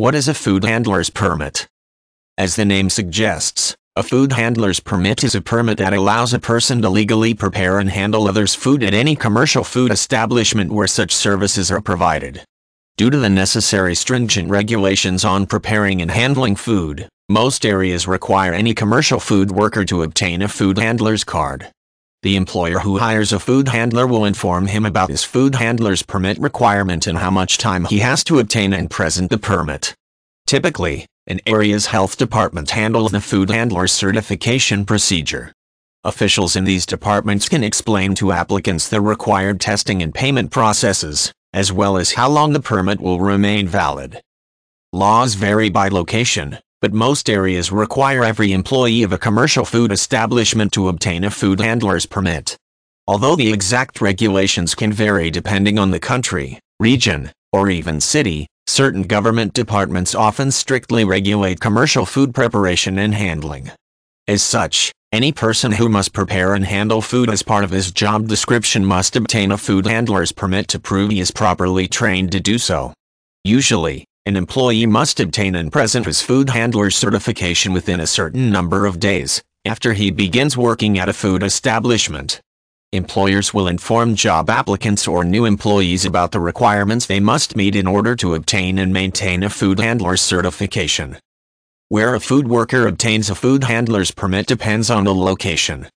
What is a food handler's permit? As the name suggests, a food handler's permit is a permit that allows a person to legally prepare and handle others' food at any commercial food establishment where such services are provided. Due to the necessary stringent regulations on preparing and handling food, most areas require any commercial food worker to obtain a food handler's card. The employer who hires a food handler will inform him about his food handler's permit requirement and how much time he has to obtain and present the permit. Typically, an area's health department handles the food handler's certification procedure. Officials in these departments can explain to applicants the required testing and payment processes, as well as how long the permit will remain valid. Laws vary by location, but most areas require every employee of a commercial food establishment to obtain a food handler's permit. Although the exact regulations can vary depending on the country, region, or even city, certain government departments often strictly regulate commercial food preparation and handling. As such, any person who must prepare and handle food as part of his job description must obtain a food handler's permit to prove he is properly trained to do so. Usually, an employee must obtain and present his food handler's certification within a certain number of days after he begins working at a food establishment. Employers will inform job applicants or new employees about the requirements they must meet in order to obtain and maintain a food handler's certification. Where a food worker obtains a food handler's permit depends on the location.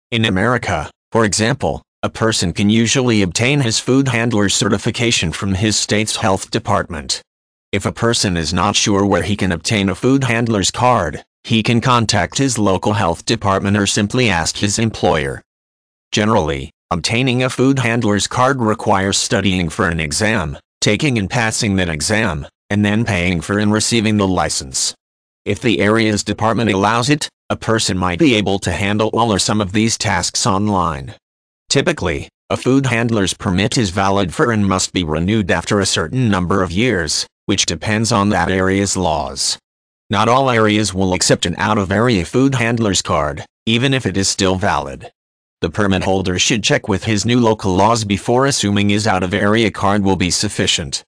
In America, for example, a person can usually obtain his food handler's certification from his state's health department. If a person is not sure where he can obtain a food handler's card, he can contact his local health department or simply ask his employer. Generally, obtaining a food handler's card requires studying for an exam, taking and passing that exam, and then paying for and receiving the license. If the area's department allows it, a person might be able to handle all or some of these tasks online. Typically, a food handler's permit is valid for and must be renewed after a certain number of years, which depends on that area's laws. Not all areas will accept an out-of-area food handler's card, even if it is still valid. The permit holder should check with his new local laws before assuming his out-of-area card will be sufficient.